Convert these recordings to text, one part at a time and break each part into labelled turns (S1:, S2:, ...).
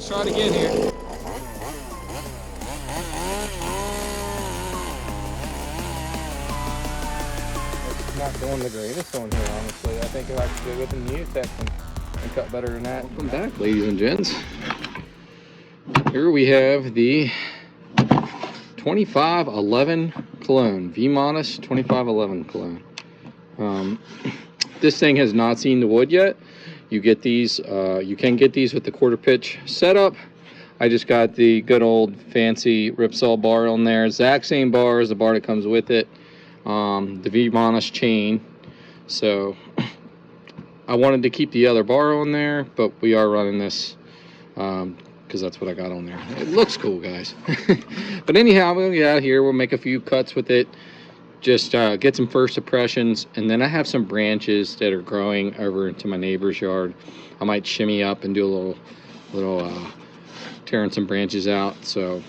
S1: Let's try it again here. It's not doing the greatest on here, honestly. I think if I could go with the new tech and cut better than that. Welcome back, ladies and gents. Here we have the 2511 cologne, V-Minus 2511 cologne. This thing has not seen the wood yet. You get these, you can get these with the quarter pitch setup. I just got the good old fancy Ripsaw bar on there. Exact same bar as the bar that comes with it. The V-Minus chain. So I wanted to keep the other bar on there, but we are running this because that's what I got on there. It looks cool, guys. But anyhow, we'll get out here. We'll make a few cuts with it. Just get some first impressions, and then I have some branches that are growing over into my neighbor's yard. I might shimmy up and do a little tearing some branches out. So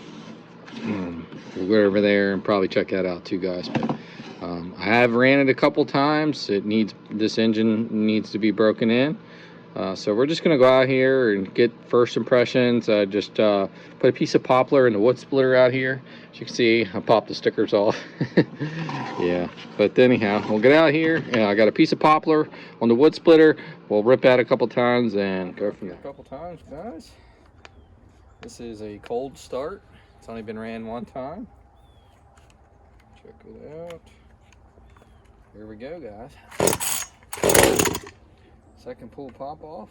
S1: we'll go over there and probably check that out too, guys. But I have ran it a couple times. This engine needs to be broken in. So we're just gonna go out here and get first impressions. I just put a piece of poplar in the wood splitter out here. As you can see, I popped the stickers off. Yeah, but anyhow, we'll get out here. I got a piece of poplar on the wood splitter. We'll rip that a couple times and go from there. A couple times, guys. This is a cold start. It's only been ran one time. Check it out. Here we go, guys. Second pull pop off.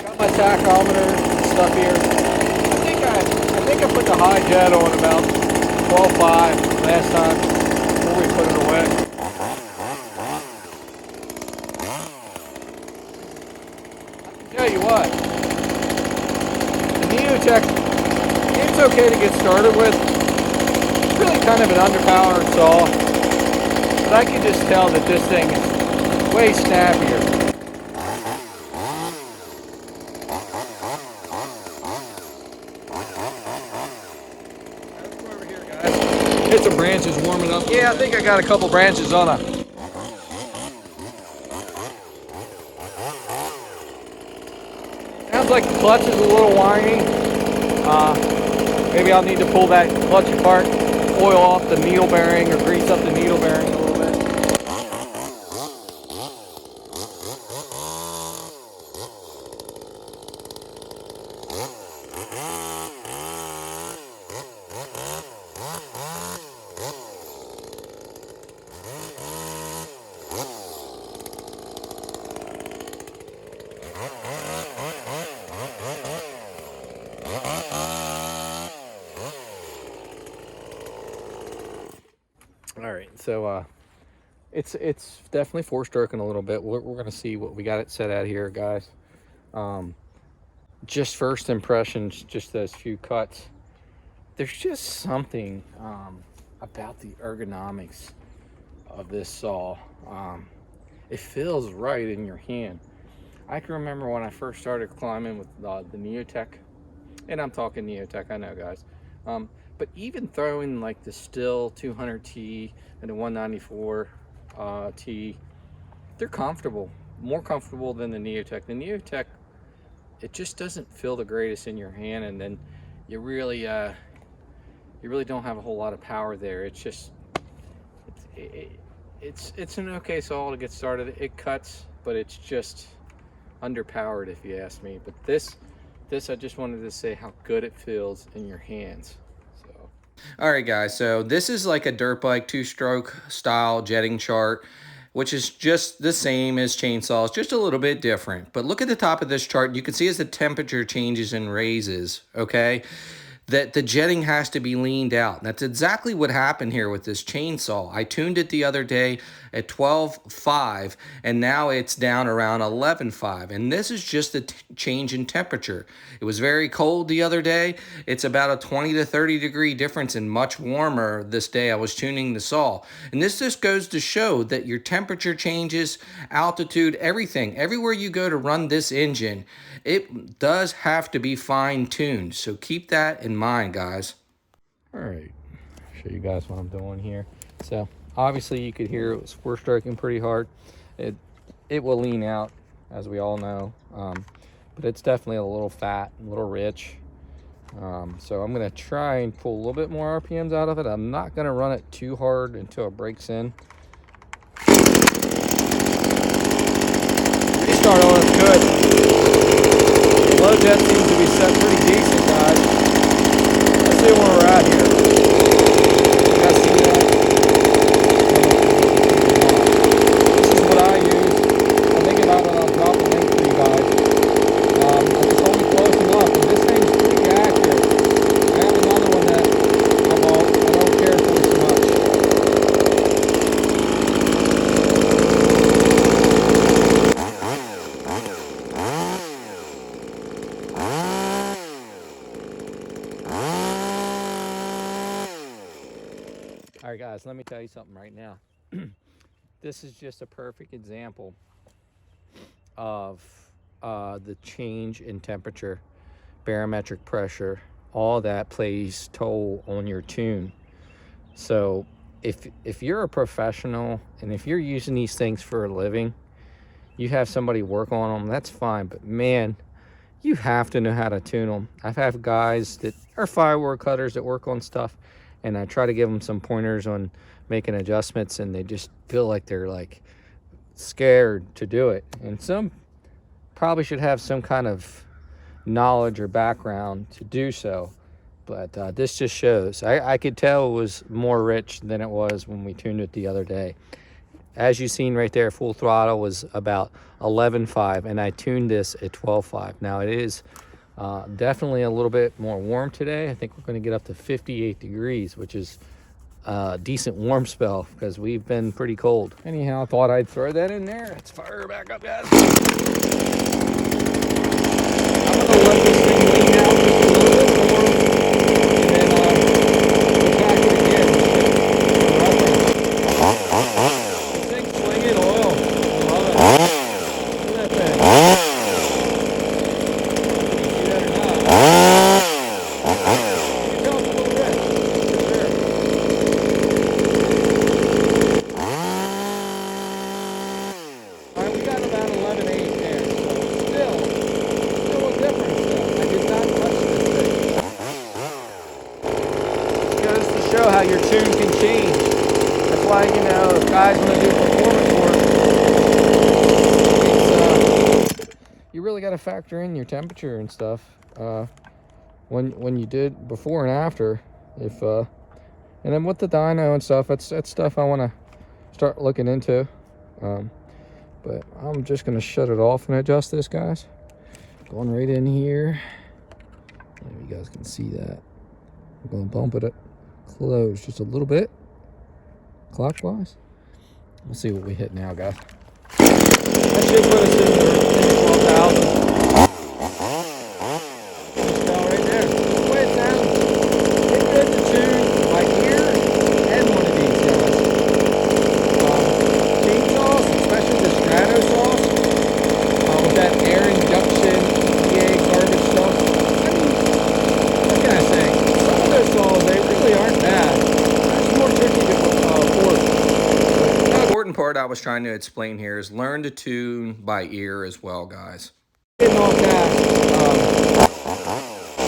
S1: Got my tachometer and stuff here. I think I put the high jet on about 12.5 last time before we put it away. I can tell you what, the Neotech, it's okay to get started with. It's really kind of an underpowered saw, but I can just tell that this thing is way snappier. Let's go over here, guys. Get some branches warming up. Yeah, I think I got a couple branches on a. Sounds like the clutch is a little whiny. Maybe I'll need to pull that clutch apart, oil off the needle bearing or grease up the needle bearing a little bit. All right, so it's definitely four-stroking a little bit. We're gonna see what we got it set at here, guys. Just first impressions, just those few cuts. There's just something about the ergonomics of this saw. It feels right in your hand. I can remember when I first started climbing with the Neotech, and I'm talking Neotech, I know, guys. But even throwing like the Still 200T and the 194T, they're comfortable, more comfortable than the Neotech. The Neotech, it just doesn't feel the greatest in your hand, and then you really don't have a whole lot of power there. It's just, it's an okay saw to get started. It cuts, but it's just underpowered if you ask me. But this I just wanted to say how good it feels in your hands. All right, guys, so this is like a dirt bike two-stroke style jetting chart, which is just the same as chainsaws, just a little bit different. But look at the top of this chart. You can see as the temperature changes and raises, okay, that the jetting has to be leaned out. That's exactly what happened here with this chainsaw. I tuned it the other day at 12.5, and now it's down around 11.5. And this is just the change in temperature. It was very cold the other day. It's about a 20 to 30 degree difference and much warmer this day I was tuning the saw. And this just goes to show that your temperature changes, altitude, everything. Everywhere you go to run this engine, it does have to be fine-tuned. So keep that in mind, guys. All right, show you guys what I'm doing here. So obviously you could hear it was four-stroking pretty hard. It will lean out, as we all know, but it's definitely a little fat, a little rich. So I'm gonna try and pull a little bit more RPMs out of it. I'm not gonna run it too hard until it breaks in. Restart on it's good. Low jet seems to be set pretty decent, guys. Let's see where we're at here. You guys see that? This is what I use. I'm thinking about it. I'll drop a link for you guys. I just hold it close enough, and this thing's pretty accurate. I have another one that I don't care for so much. All right, guys, let me tell you something right now. This is just a perfect example of the change in temperature, barometric pressure, all that plays toll on your tune. So if you're a professional and if you're using these things for a living, you have somebody work on them, that's fine. But man, you have to know how to tune them. I've had guys that are firework cutters that work on stuff, and I try to give them some pointers on making adjustments, and they just feel like they're like scared to do it. And some probably should have some kind of knowledge or background to do so, but this just shows. I could tell it was more rich than it was when we tuned it the other day. As you seen right there, full throttle was about 11.5, and I tuned this at 12.5. Now it is definitely a little bit more warm today. I think we're going to get up to 58 degrees, which is a decent warm spell because we've been pretty cold. Anyhow, I thought I'd throw that in there. Let's fire back up, guys. I'm going to let this thing lean out just a little bit more, and then attack it again. This thing's slinging oil. I love it. Look at that thing. How your tune can change. That's why, you know, if guys want to do performance work, you really got to factor in your temperature and stuff when you did before and after. And then with the dyno and stuff, that's stuff I want to start looking into. But I'm just gonna shut it off and adjust this, guys. Going right in here. There, you guys can see that. I'm gonna bump it close just a little bit clockwise. We'll see what we hit now, guys. That should put us in 12,000. Just fell right there. That's the way it sounds. It's good to tune by ear and one of these guys. Chainsaws, especially the Strato saws, with that air injection, EPA garbage stuff. I mean, what can I say? Some of those saws, they really aren't bad. It's more tricky to force. The important part I was trying to explain here is learn to tune by ear as well, guys. Getting off that,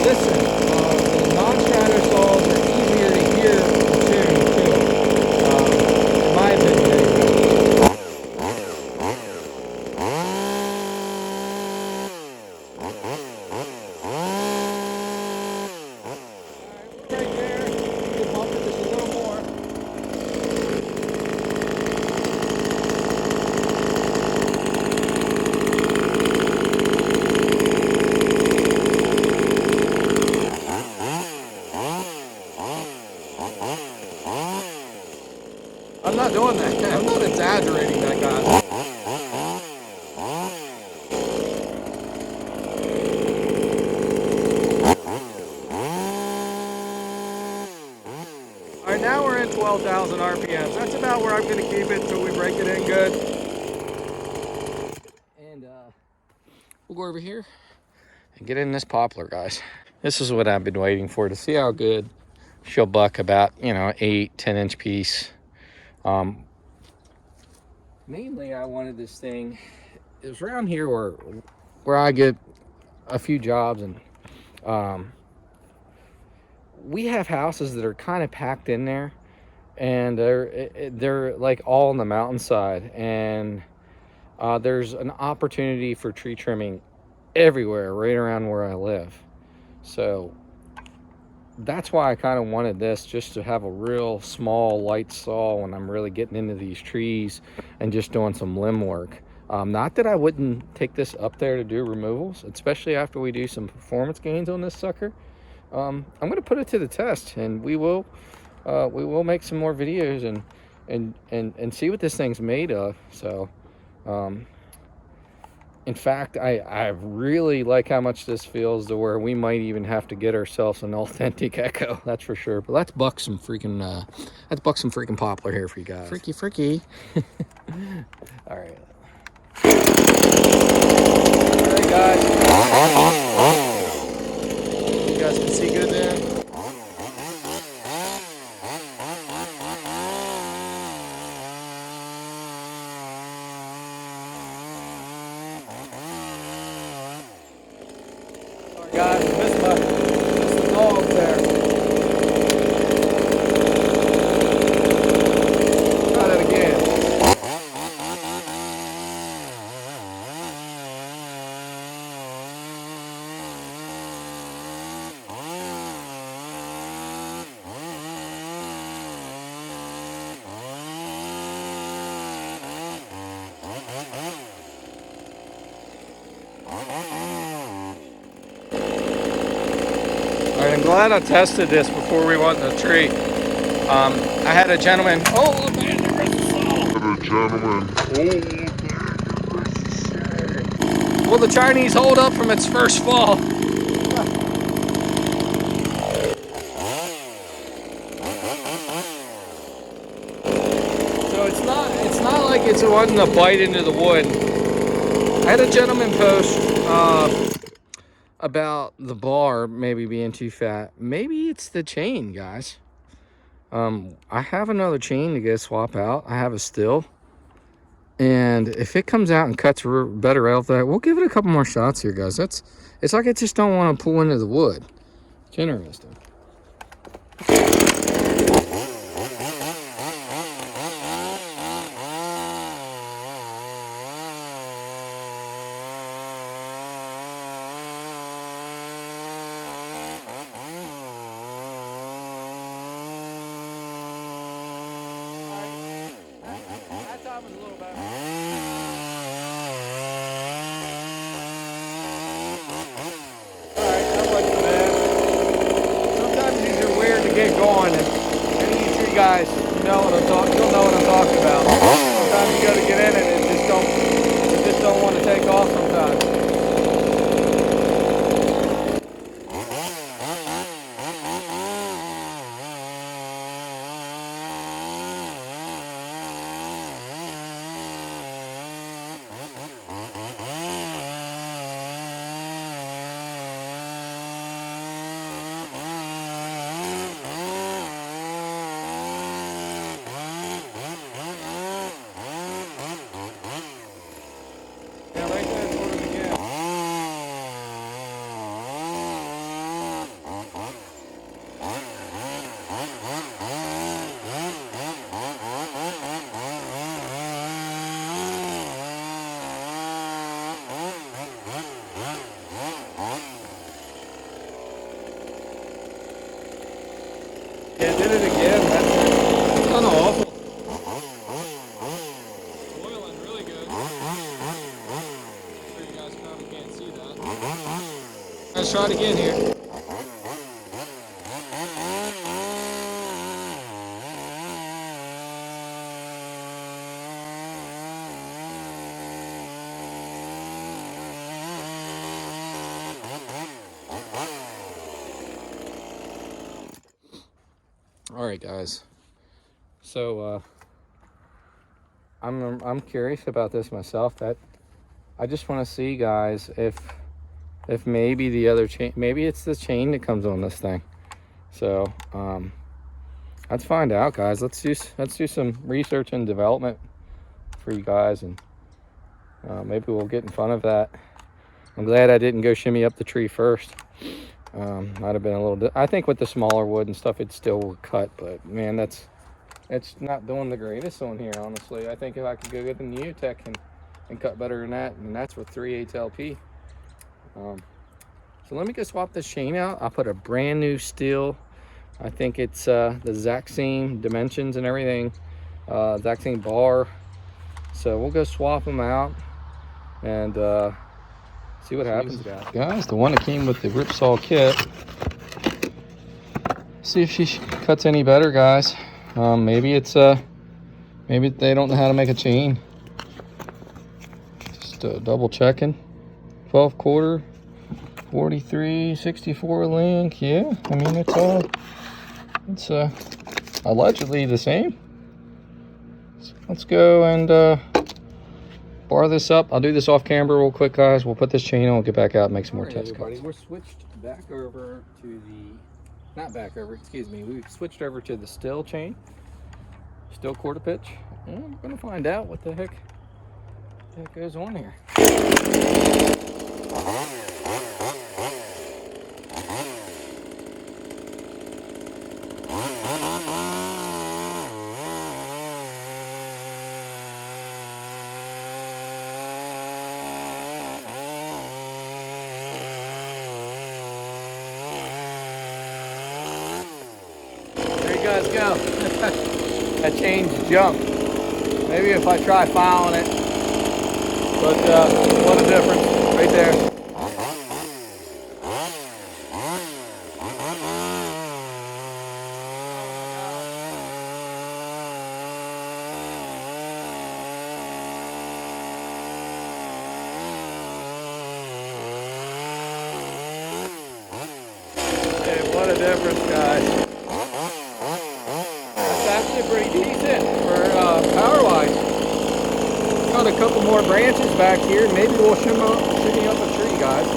S1: listen, the non-Strato saws are easier to hear the tune too, in my opinion anyway. Right there, you can bump it just a little more. I'm not doing that. I'm not exaggerating that, guys. All right, now we're in 12,000 RPMs. That's about where I'm going to keep it until we break it in good. And we'll go over here and get in this poplar, guys. This is what I've been waiting for, to see how good she'll buck about, you know, 8-10 inch piece. Mainly I wanted this thing, it was around here where I get a few jobs, and we have houses that are kind of packed in there, and they're like all on the mountainside, and there's an opportunity for tree trimming everywhere right around where I live. So that's why I kind of wanted this, just to have a real small light saw when I'm really getting into these trees and just doing some limb work. Not that I wouldn't take this up there to do removals, especially after we do some performance gains on this sucker. I'm going to put it to the test, and we will make some more videos and see what this thing's made of. So in fact, I really like how much this feels, to where we might even have to get ourselves an authentic echo, that's for sure. But let's buck some freaking poplar here for you guys. Freaky. All right. All right, guys. You guys can see good there. Guys, this is the dog there. Try that again. Alright, I'm glad I tested this before we went in the tree. I had a gentleman. Oh, man, there is a saw. Will the Chinese hold up from its first fall? So it's not like it wasn't a bite into the wood. I had a gentleman post about the bar maybe being too fat. Maybe it's the chain, guys. I have another chain to go swap out. I have a still, and if it comes out and cuts better out that, we'll give it a couple more shots here, guys. It's like I just don't want to pull into the wood. It's interesting. Was a little better. Alright, that wasn't bad. Sometimes these are weird to get going, and any of you tree guys, you'll know what I'm talking about. Sometimes you gotta get in it and it just don't want to take off sometimes. Yeah, did it again. That's kind of awful. Boiling really good. I'm sure you guys probably can't see that. Let's try it again here. All right, guys. So I'm curious about this myself. That I just want to see, guys, if maybe the other chain, maybe it's the chain that comes on this thing. So let's find out, guys. Let's do some research and development for you guys, and maybe we'll get in front of that. I'm glad I didn't go shimmy up the tree first. Might have been a little. I think with the smaller wood and stuff, it still would cut. But man, it's not doing the greatest on here, honestly. I think if I could go get the Neotech and cut better than that, and that's with 3/8 LP. So let me go swap this chain out. I'll put a brand new steel. I think it's the exact same dimensions and everything, exact same bar. So we'll go swap them out and see what happens, guys. The one that came with the ripsaw kit. See if she cuts any better, guys. Maybe it's maybe they don't know how to make a chain. Just double checking. 12/4, 43, 64 link. Yeah, I mean it's allegedly the same. So let's go and bar this up. I'll do this off camera real quick, guys. We'll put this chain on, we'll get back out and make some more test cuts. We're switched back over to the, not back over, excuse me. We've switched over to the still chain, still quarter pitch. And we're gonna find out what the heck goes on here. Guys, go. That chain's jumped. Maybe if I try filing it, but what a difference right there. Okay, what a difference, guys. Pretty decent for power wise. Got a couple more branches back here. Maybe we'll shimmy up a tree, guys.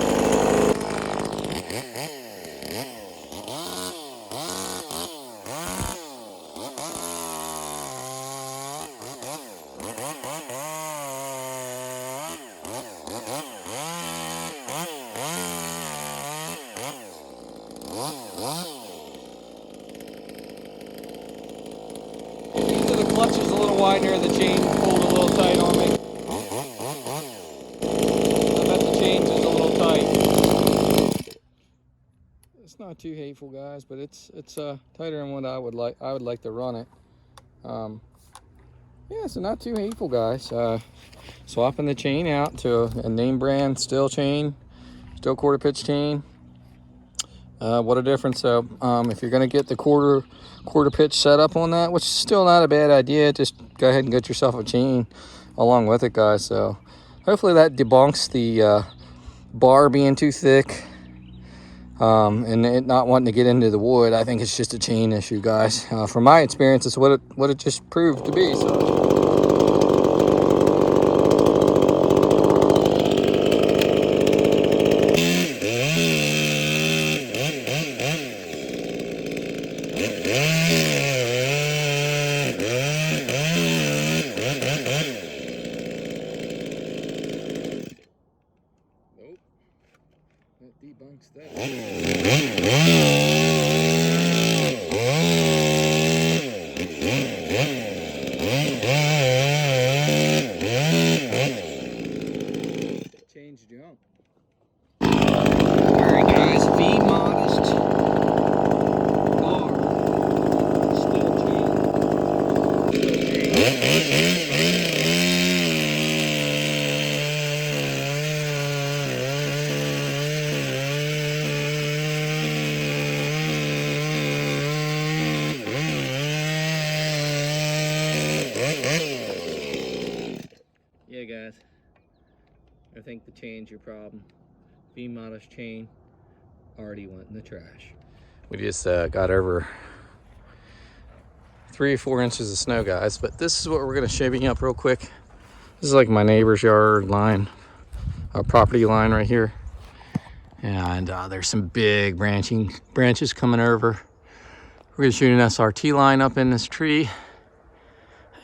S1: The clutch is a little wider, the chain pulled a little tight on me. I bet the chain's is a little tight. It's not too hateful, guys, but it's tighter than what I would like to run it. Yeah, so not too hateful, guys. Swapping the chain out to a name brand still chain, still quarter pitch chain. What a difference. So if you're going to get the quarter pitch setup on that, which is still not a bad idea, just go ahead and get yourself a chain along with it, guys. So hopefully that debunks the bar being too thick and it not wanting to get into the wood. I think it's just a chain issue, guys. From my experience, it's what it just proved to be. So debunks that. Change jump. Alright guys, V modest bar. Still Yeah, guys, I think the chain's your problem. V modest chain already went in the trash. We just got over 3 or 4 inches of snow, guys, but this is what we're gonna shimmy up real quick. This is like my neighbor's yard line, property line right here, and there's some big branches coming over. We're gonna shoot an SRT line up in this tree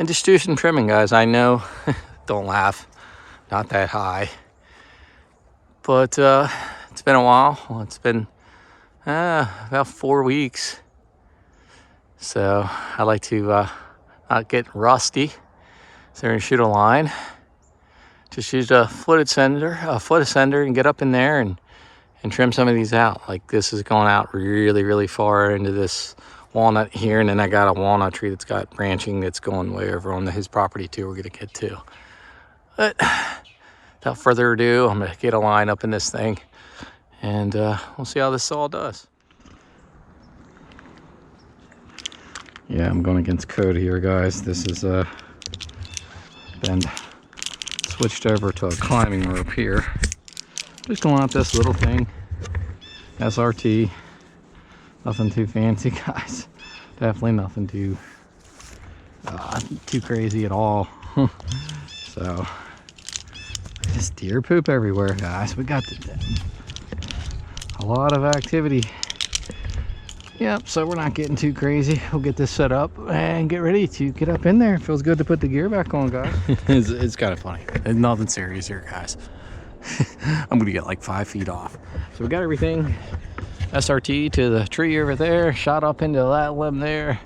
S1: and just do some trimming, guys. I know, don't laugh, not that high, but it's been a while. Well, it's been about 4 weeks. So I like to not get rusty. So we're gonna shoot a line. Just use a foot ascender and get up in there and trim some of these out. Like this is going out really, really far into this walnut here, and then I got a walnut tree that's got branching that's going way over on his property too. We're gonna get to. But without further ado, I'm gonna get a line up in this thing, and we'll see how this all does. Yeah, I'm going against code here, guys. This is been switched over to a climbing rope here. Just going up this little thing, SRT. Nothing too fancy, guys. Definitely nothing too crazy at all. So, just deer poop everywhere, guys. We got a lot of activity. Yep, so we're not getting too crazy. We'll get this set up and get ready to get up in there. It feels good to put the gear back on, guys. It's kind of funny. It's nothing serious here, guys. I'm gonna get like 5 feet off. So we got everything SRT to the tree over there, shot up into that limb there.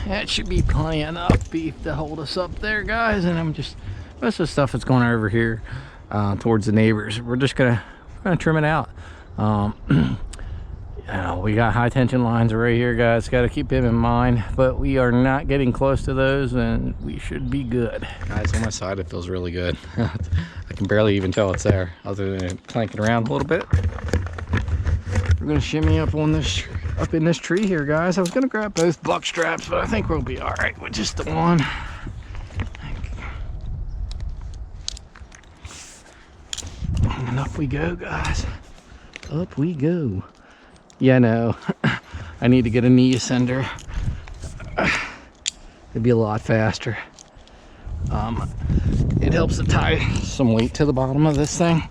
S1: That should be plenty enough beef to hold us up there, guys. And I'm just, most of the stuff that's going over here towards the neighbors, we're just gonna trim it out. We got high tension lines right here, guys. Got to keep them in mind, but we are not getting close to those, and we should be good. Guys, on my side, it feels really good. I can barely even tell it's there, other than clanking around a little bit. We're gonna shimmy up on this, up in this tree here, guys. I was gonna grab both buck straps, but I think we'll be all right with just the one. And up we go, guys. Up we go. Yeah, no, I need to get a knee ascender. It'd be a lot faster. It helps to tie some weight to the bottom of this thing,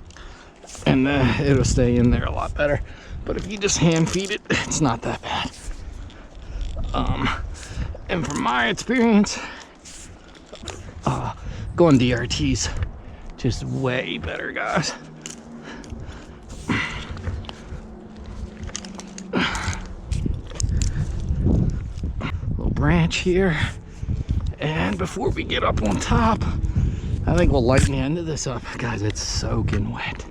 S1: and it'll stay in there a lot better. But if you just hand feed it, it's not that bad. And from my experience, going DRT's just way better, guys. Branch here, and before we get up on top, I think we'll lighten the end of this up, guys. It's soaking wet,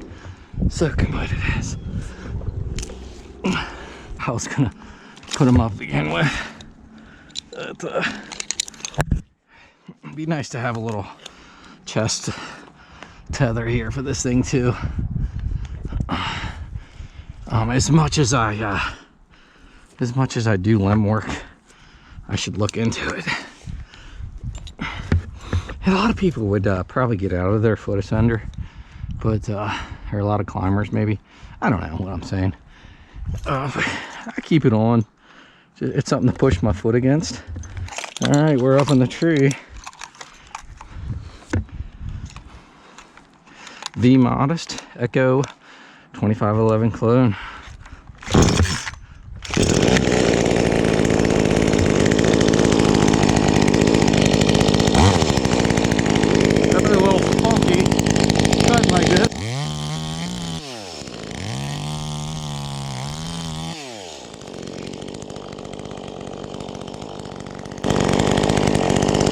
S1: it is. I was gonna put them up again with, but it'd be nice to have a little chest tether here for this thing too. As much as I do limb work, I should look into it. A lot of people would probably get out of their foot ascender, but or a lot of climbers maybe. I don't know what I'm saying. I keep it on. It's something to push my foot against. All right, we're up in the tree. The Modest Echo 2511 clone.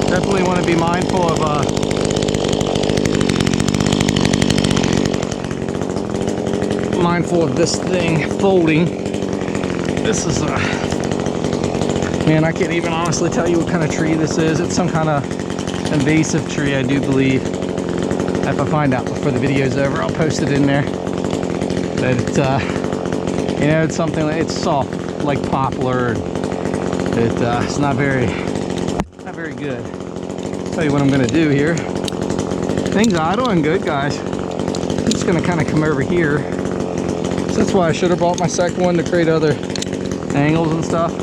S1: Definitely want to be mindful of this thing folding. This is man, I can't even honestly tell you what kind of tree this is. It's some kind of invasive tree, I do believe. If I find out before the video's over, I'll post it in there. But it's you know, it's something like, it's soft like poplar. It's not very good. Tell you what I'm gonna do here. Things idling good, guys. I'm just gonna kind of come over here. So that's why I should have bought my second one, to create other angles and stuff.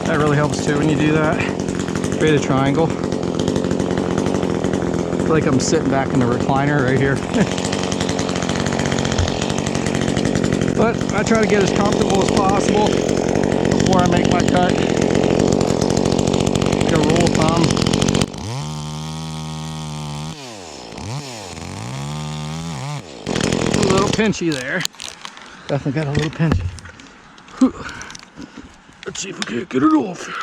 S1: That really helps too when you do that. Create a triangle. I feel like I'm sitting back in the recliner right here. But I try to get as comfortable as possible. before I make my cut. Like a rule of thumb. A little pinchy there. Definitely got a little pinchy. Whew. Let's see if we can't get it off here.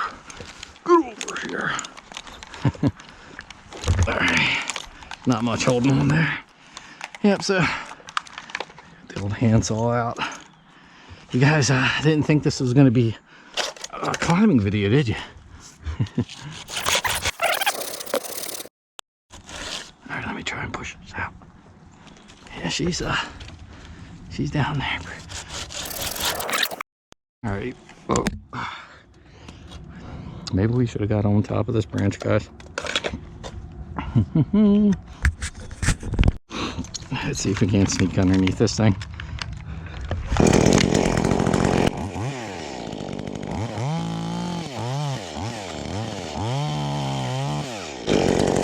S1: Get over here. Alright. Not much holding on there. Yep, so the old handsaw out. You guys didn't think this was going to be a climbing video, did you? Alright, let me try and push this out. Yeah, she's down there. Alright. Oh. Maybe we should have got on top of this branch, guys. Let's see if we can't sneak underneath this thing.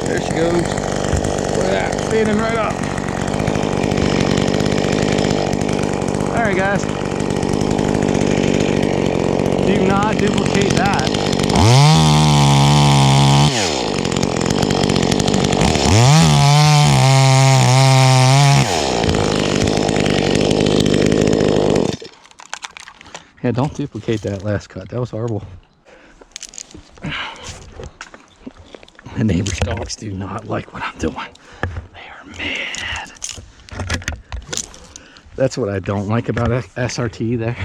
S1: There she goes. Look at that, standing right up. Alright, guys. Do not duplicate that. Yeah, don't duplicate that last cut. That was horrible. The neighbor's dogs do not like what I'm doing. They are mad. That's what I don't like about SRT there.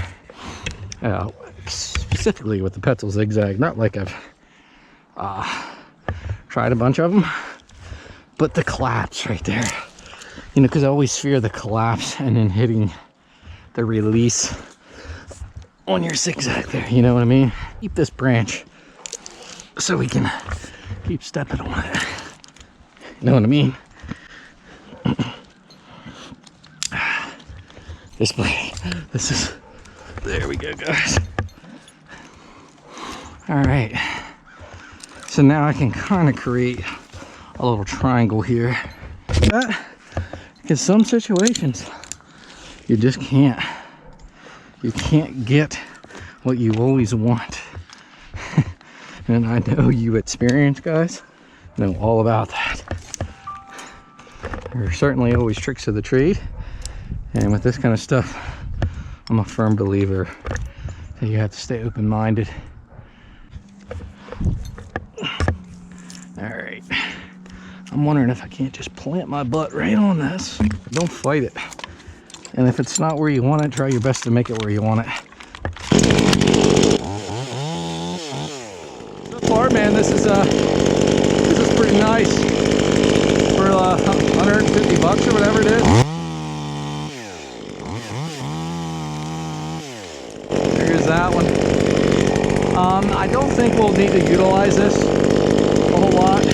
S1: Specifically with the Petzl zigzag. Not like I've tried a bunch of them, but the collapse right there. You know, because I always fear the collapse and then hitting the release on your zigzag there. You know what I mean? Keep this branch so we can keep stepping on it. You know what I mean? This is, there we go, guys. All right, so now I can kind of create a little triangle here. But in some situations, you just can't. You can't get what you always want. And I know you experienced, guys, know all about that. There are certainly always tricks of the trade. And with this kind of stuff, I'm a firm believer that you have to stay open-minded. All right. I'm wondering if I can't just plant my butt right on this. Don't fight it. And if it's not where you want it, try your best to make it where you want it. So far, man, this is pretty nice for 150 bucks or whatever it is. Here's that one. I don't think we'll need to utilize this a whole lot.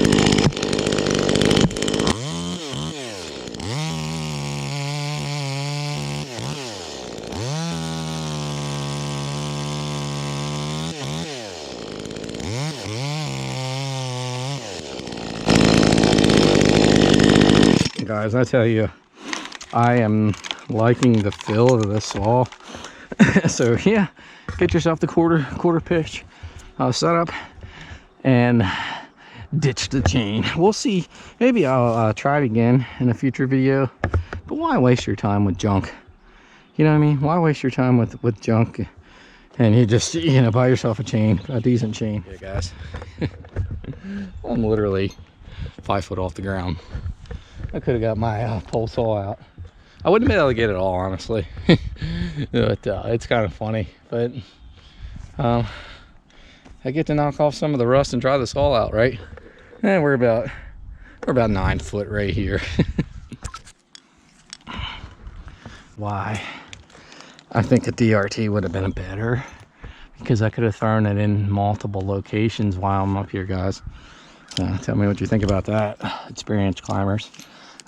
S1: Guys, I tell you, I am liking the feel of this saw. So yeah, get yourself the quarter pitch setup and ditch the chain. We'll see. Maybe I'll try it again in a future video. But why waste your time with junk? You know what I mean? Why waste your time with junk? And you just, you know, buy yourself a chain, a decent chain. Yeah, guys. I'm literally 5 foot off the ground. I could have got my pole saw out. I wouldn't be able to get it all, honestly. But it's kind of funny. But I get to knock off some of the rust and dry the saw out, right? And we're about 9 foot right here. Why? I think a DRT would have been better, because I could have thrown it in multiple locations while I'm up here, guys. Tell me what you think about that, experienced climbers.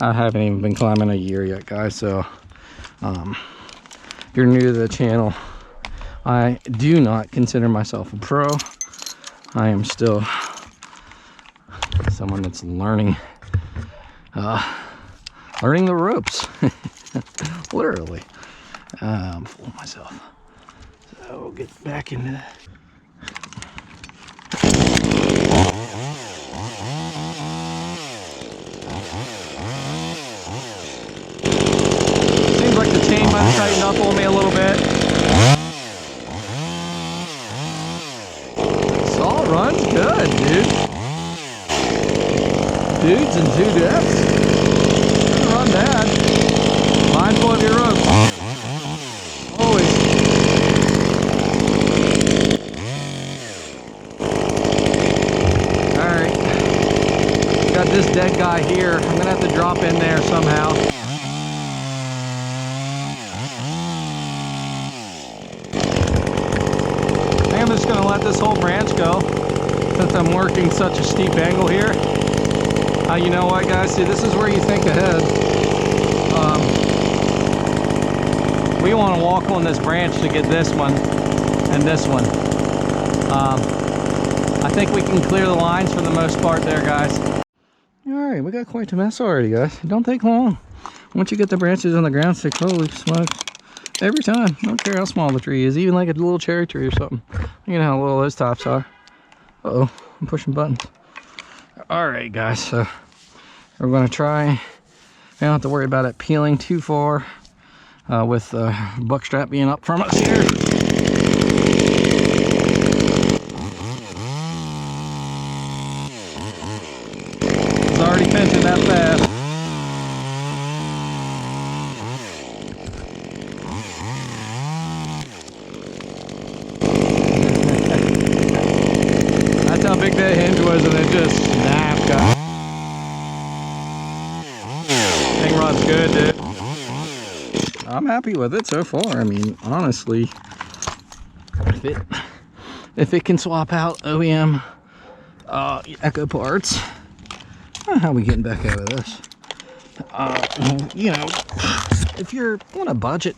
S1: I haven't even been climbing a year yet, guys, so if you're new to the channel, I do not consider myself a pro. I am still someone that's learning the ropes. Literally. I'm fooling myself. So, we'll get back into that. Seems like the chain might have tightened up on me a little bit. Saw runs good, dude. Dudes and dudettes. Doesn't run bad. Mindful of your rope. Always. Alright. Got this dead guy here. I'm gonna have to drop in there somehow. I think I'm just gonna let this whole branch go since I'm working such a steep angle here. You know what, guys? See, this is where you think ahead. We want to walk on this branch to get this one and this one. I think we can clear the lines for the most part there, guys. Alright, we got quite a mess already, guys. It don't take long. Once you get the branches on the ground stick, holy smokes. Every time. I don't care how small the tree is, even like a little cherry tree or something. You know how little those tops are. Uh-oh, I'm pushing buttons. Alright, guys, so we're going to try. We don't have to worry about it peeling too far with the buck strap being up from us here. It's already pinching that fast. That's how big that hinge was, and it just snapped, guys. Thing runs good, dude. I'm happy with it so far. I mean, honestly, if it can swap out OEM Echo parts, how are we getting back out of this? You know, if you're on a budget,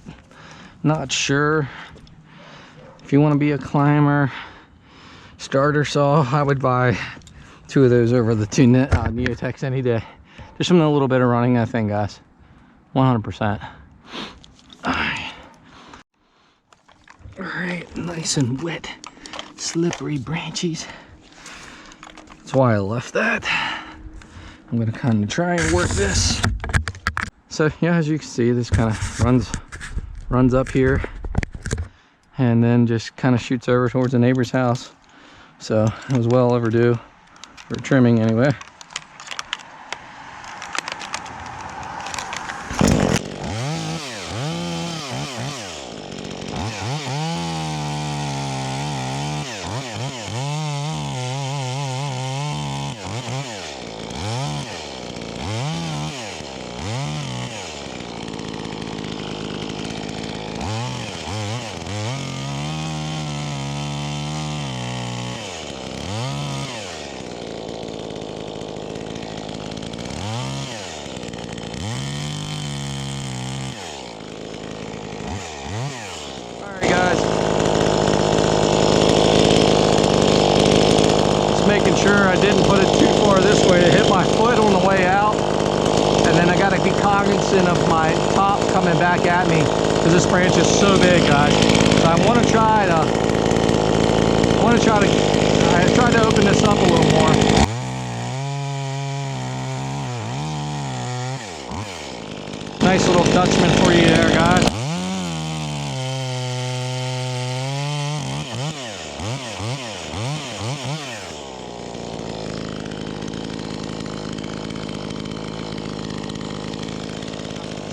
S1: not sure, if you want to be a climber, starter saw, I would buy 2 of those over the 2 Neotechs any day. Just from a little bit of running that thing, guys. 100%. Alright, nice and wet, slippery branches. That's why I left that. I'm gonna kind of try and work this. So yeah, as you can see, this kind of runs up here and then just kind of shoots over towards the neighbor's house. So it was well overdue for trimming anyway. Making sure I didn't put it too far this way to hit my foot on the way out, and then I got to be cognizant of my top coming back at me because this branch is so big, guys. So I tried to open this up a little more. Nice little Dutchman for you there, guys.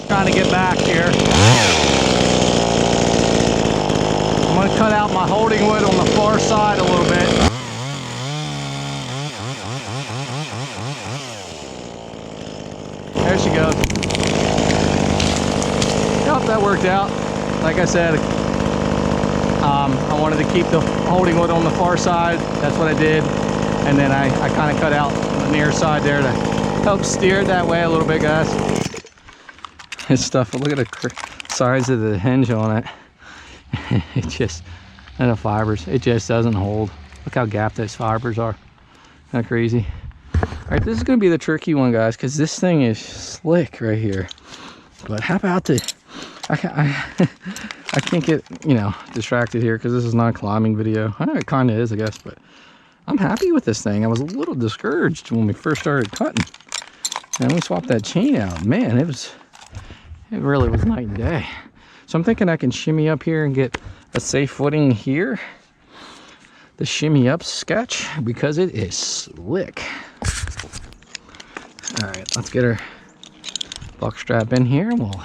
S1: Trying to get back here. I'm going to cut out my holding wood on the far side a little bit. There she goes. Yep, that worked out. Like I said, I wanted to keep the holding wood on the far side. That's what I did. And then I kind of cut out the near side there to help steer it that way a little bit, guys. This stuff, look at the size of the hinge on it. It just, and the fibers, it just doesn't hold. Look how gapped those fibers are. Isn't that crazy? All right, this is gonna be the tricky one, guys, because this thing is slick right here. But how about
S2: I can't get, you know, distracted here because this is not a climbing video. It kind of is, I guess, but I'm happy with this thing. I was a little discouraged when we first started cutting, and we swapped that chain out. Man, it really was night and day. So I'm thinking I can shimmy up here and get a safe footing here. The shimmy up sketch, because it is slick. All right, let's get our buck strap in here, and we'll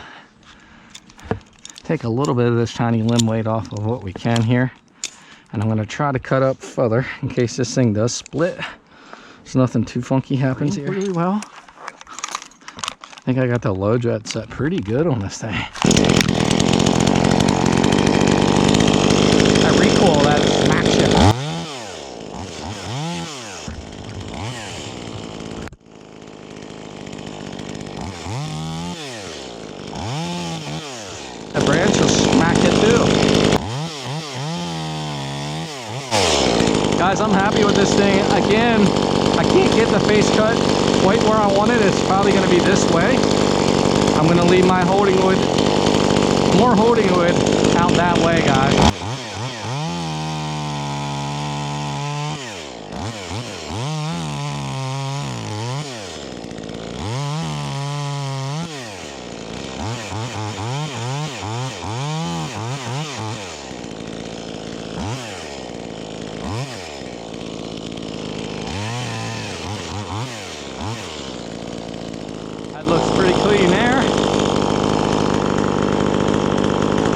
S2: take a little bit of this tiny limb weight off of what we can here. And I'm going to try to cut up further in case this thing does split, so nothing too funky happens here. Really well. I think I got the low jet set pretty good on this thing. That recoil, that smack shit. That branch will smack it too. Guys, I'm happy with this thing. Again, I can't get the face cut quite where I want it. It's probably going to be this way. I'm going to leave my holding wood, more holding wood, out that way, guys. Looks pretty clean there.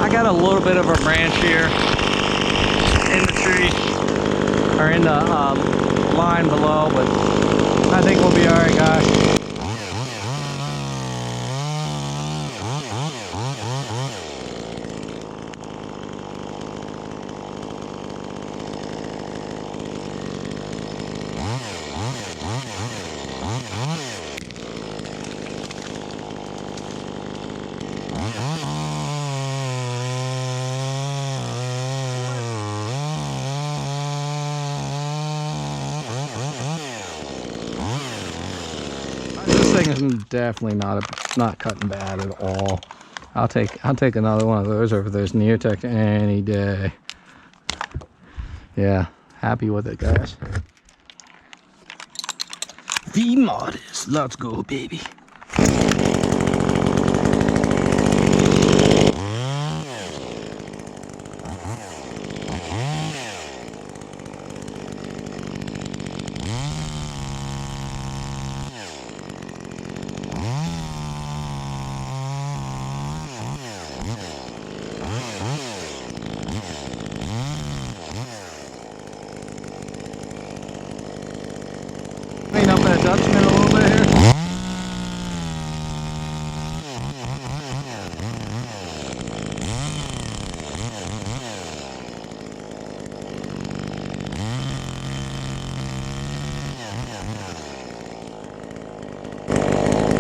S2: I got a little bit of a branch here in the tree, or in the line below, but I think we'll be all right, guys. This thing is definitely not cutting bad at all. I'll take another one of those over those Neotech any day. Yeah, happy with it, guys. V-Modest, let's go, baby. Clean up that Dutchman a little bit here.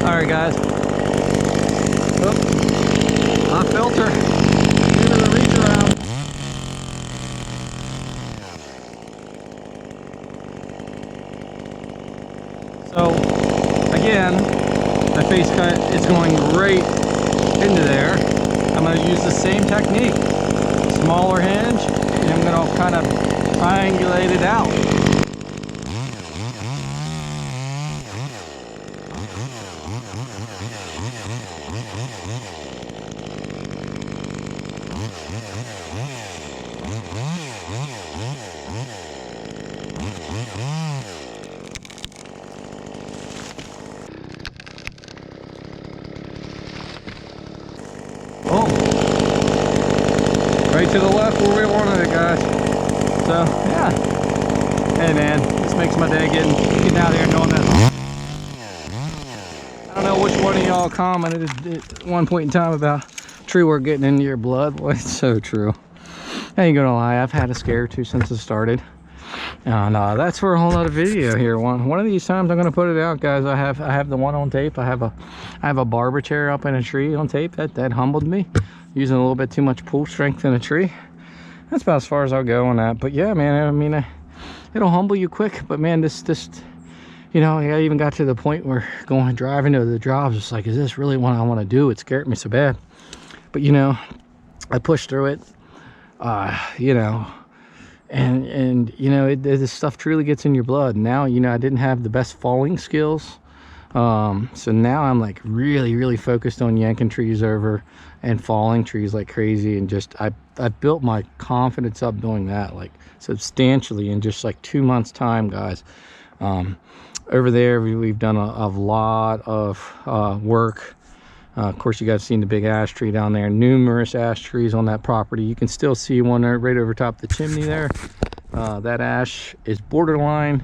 S2: Alright, guys. Oh, my filter. Give it a reach around. So, again, the face cut is going right into there. I'm going to use the same technique. Smaller hinge, and I'm going to kind of triangulate it out. Oh, right to the left where we wanted it, guys. So, yeah. Hey, man, this makes my day getting out here and doing this. I don't know which one of y'all commented at one point in time about tree work getting into your blood. Well, it's so true. I ain't gonna lie, I've had a scare or two since it started. And that's for a whole other video here. One of these times I'm gonna put it out, guys. I have the one on tape. I have a barber chair up in a tree on tape. That humbled me, using a little bit too much pull strength in a tree. That's about as far as I'll go on that. But yeah, man, I mean, it'll humble you quick. But man, this you know, I even got to the point where driving to the jobs, it's like, is this really what I want to do? It scared me so bad. But you know, I pushed through it, you know, and you know, this stuff truly gets in your blood. Now, you know, I didn't have the best falling skills, so now I'm like really focused on yanking trees over and falling trees like crazy, and just I built my confidence up doing that like substantially in just like 2 months time, guys. Over there we've done a lot of work. Of course, you guys seen the big ash tree down there. Numerous ash trees on that property. You can still see one right over top the chimney there. That ash is borderline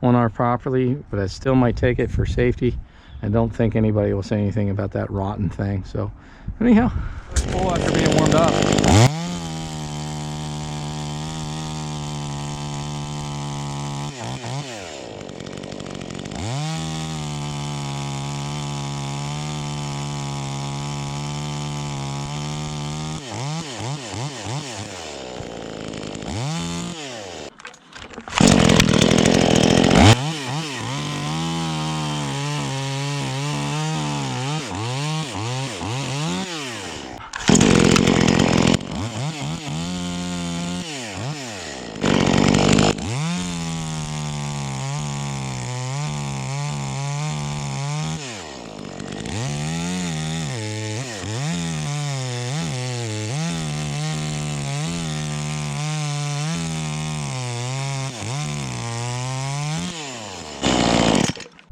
S2: on our property, but I still might take it for safety. I don't think anybody will say anything about that rotten thing. So anyhow, full after being warmed up.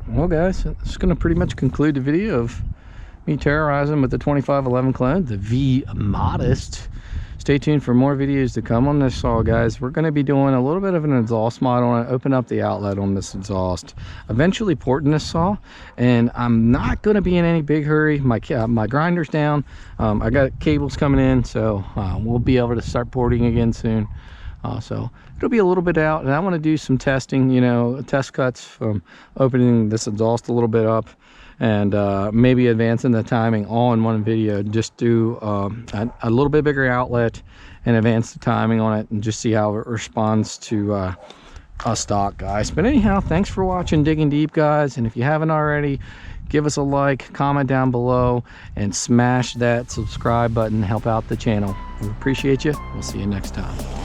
S2: Well guys, it's going to pretty much conclude the video of me terrorizing with the 2511 clone, the V Modest. Stay tuned for more videos to come on this saw, guys. We're going to be doing a little bit of an exhaust mod on it, open up the outlet on this exhaust, eventually porting this saw, and I'm not going to be in any big hurry. My grinder's down. I got cables coming in, so we'll be able to start porting again soon. So it'll be a little bit out, and I want to do some testing, you know, test cuts from opening this exhaust a little bit up, and maybe advancing the timing all in one video. Just do a little bit bigger outlet and advance the timing on it, and just see how it responds to stock, guys. But anyhow, thanks for watching Digging Deep, guys, and if you haven't already, give us a like, comment down below, and smash that subscribe button. Help out the channel. We appreciate you. We'll see you next time.